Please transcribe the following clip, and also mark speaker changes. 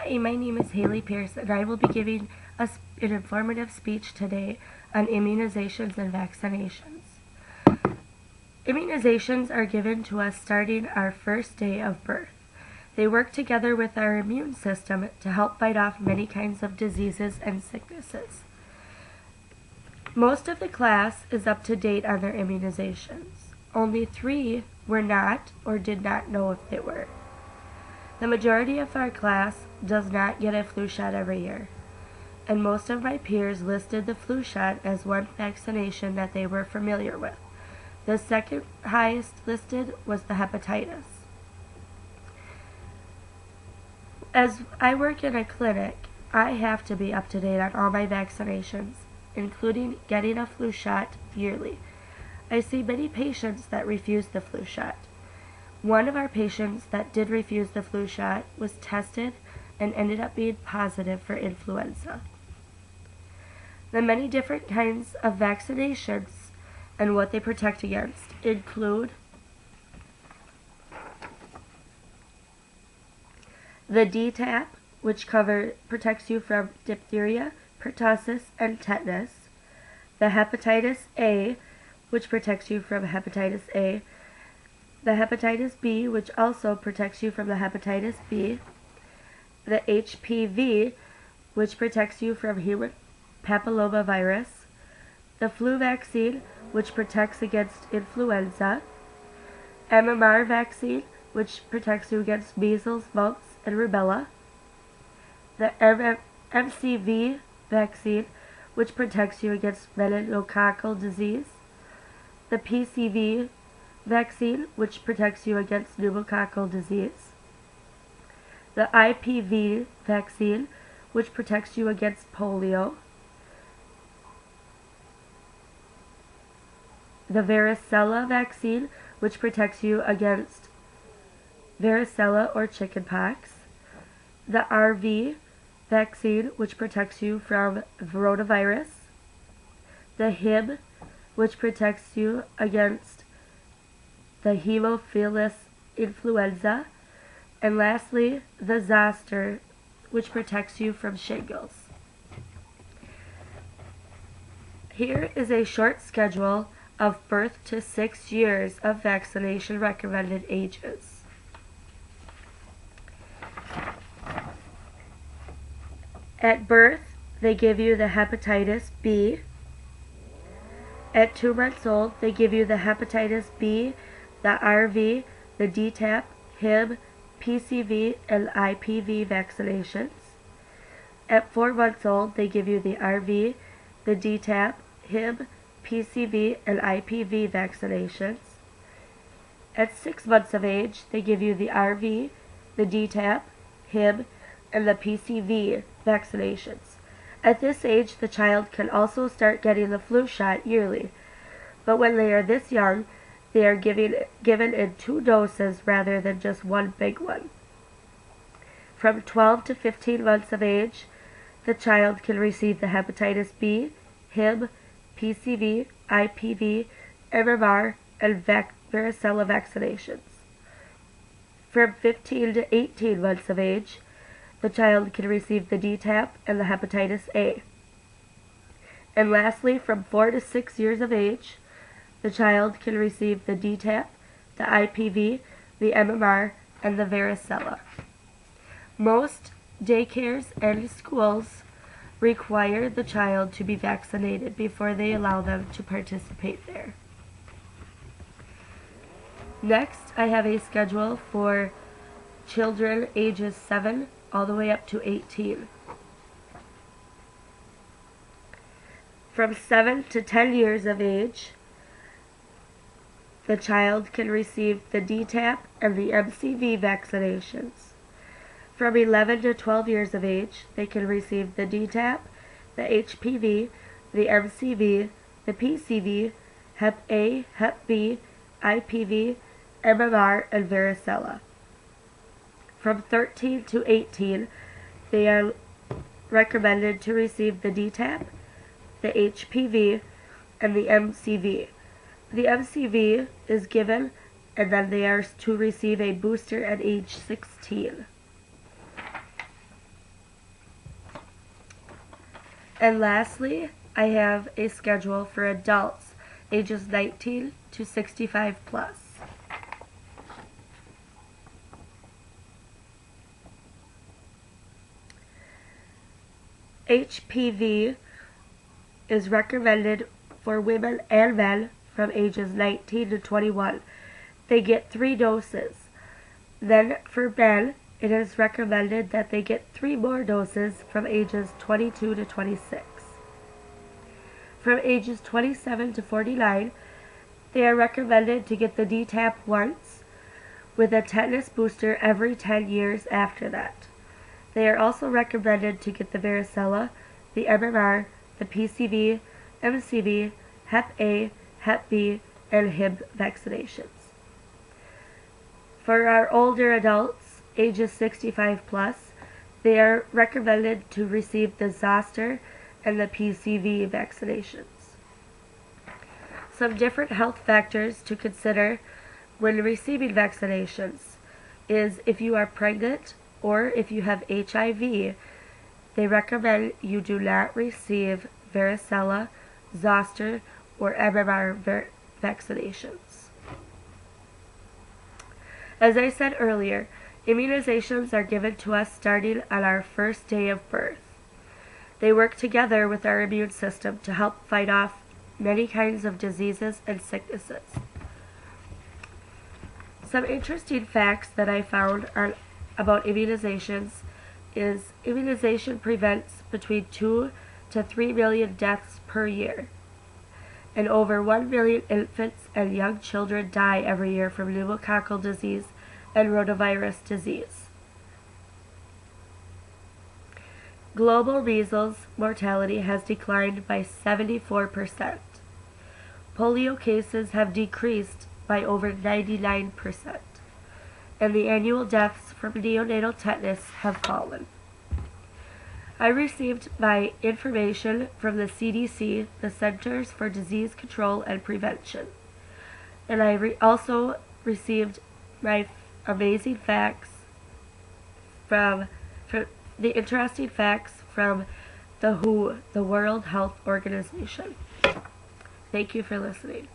Speaker 1: Hi, my name is Haley Pierce, and I will be giving an informative speech today on immunizations and vaccinations. Immunizations are given to us starting our first day of birth. They work together with our immune system to help fight off many kinds of diseases and sicknesses. Most of the class is up to date on their immunizations. Only 3 were not or did not know if they were. The majority of our class does not get a flu shot every year, and most of my peers listed the flu shot as one vaccination that they were familiar with. The second highest listed was the hepatitis. As I work in a clinic, I have to be up to date on all my vaccinations, including getting a flu shot yearly. I see many patients that refuse the flu shot. One of our patients that did refuse the flu shot was tested and ended up being positive for influenza. The many different kinds of vaccinations and what they protect against include the DTaP, which protects you from diphtheria, pertussis, and tetanus, the hepatitis A, which protects you from hepatitis A, the hepatitis B, which also protects you from the hepatitis B, the HPV, which protects you from human papillomavirus, the flu vaccine, which protects against influenza, MMR vaccine, which protects you against measles, mumps, and rubella, the MCV vaccine, which protects you against meningococcal disease, the PCV vaccine, which protects you against pneumococcal disease, the IPV vaccine, which protects you against polio, the varicella vaccine, which protects you against varicella or chickenpox, the RV vaccine, which protects you from rotavirus, the Hib, which protects you against the Haemophilus influenza, and lastly, the Zoster, which protects you from shingles. Here is a short schedule of birth to 6 years of vaccination recommended ages. At birth, they give you the hepatitis B. At 2 months old, they give you the hepatitis B, the RV, the DTaP, Hib, PCV, and IPV vaccinations. At 4 months old, they give you the RV, the DTaP, Hib, PCV, and IPV vaccinations. At 6 months of age, they give you the RV, the DTaP, Hib, and the PCV vaccinations. At this age, the child can also start getting the flu shot yearly, but when they are this young, they are given in 2 doses rather than just one big one. From 12 to 15 months of age, the child can receive the hepatitis B, Hib, PCV, IPV, MMR, and varicella vaccinations. From 15 to 18 months of age, the child can receive the DTaP and the hepatitis A. And lastly, from 4 to 6 years of age, the child can receive the DTaP, the IPV, the MMR, and the varicella. Most daycares and schools require the child to be vaccinated before they allow them to participate there. Next, I have a schedule for children ages 7 all the way up to 18. From 7 to 10 years of age, the child can receive the DTaP and the MCV vaccinations. From 11 to 12 years of age, they can receive the DTaP, the HPV, the MCV, the PCV, Hep A, Hep B, IPV, MMR, and varicella. From 13 to 18, they are recommended to receive the DTaP, the HPV, and the MCV. The MCV is given, and then they are to receive a booster at age 16. And lastly, I have a schedule for adults ages 19 to 65 plus. HPV is recommended for women and men from ages 19 to 21. They get 3 doses. Then for men, it is recommended that they get 3 more doses from ages 22 to 26. From ages 27 to 49, they are recommended to get the DTaP once, with a tetanus booster every 10 years after that. They are also recommended to get the varicella, the MMR, the PCV, MCV, Hep A, Hep B, and Hib vaccinations. For our older adults, ages 65 plus, they are recommended to receive the zoster and the PCV vaccinations. Some different health factors to consider when receiving vaccinations is if you are pregnant or if you have HIV, they recommend you do not receive varicella, zoster, or MMR vaccinations. As I said earlier, immunizations are given to us starting on our first day of birth. They work together with our immune system to help fight off many kinds of diseases and sicknesses. Some interesting facts that I found about immunizations is immunization prevents between 2 to 3 million deaths per year. And over 1 million infants and young children die every year from pneumococcal disease and rotavirus disease. Global measles mortality has declined by 74%. Polio cases have decreased by over 99%. And the annual deaths from neonatal tetanus have fallen. I received my information from the CDC, the Centers for Disease Control and Prevention. And I also received my amazing facts from the interesting facts from the WHO, the World Health Organization. Thank you for listening.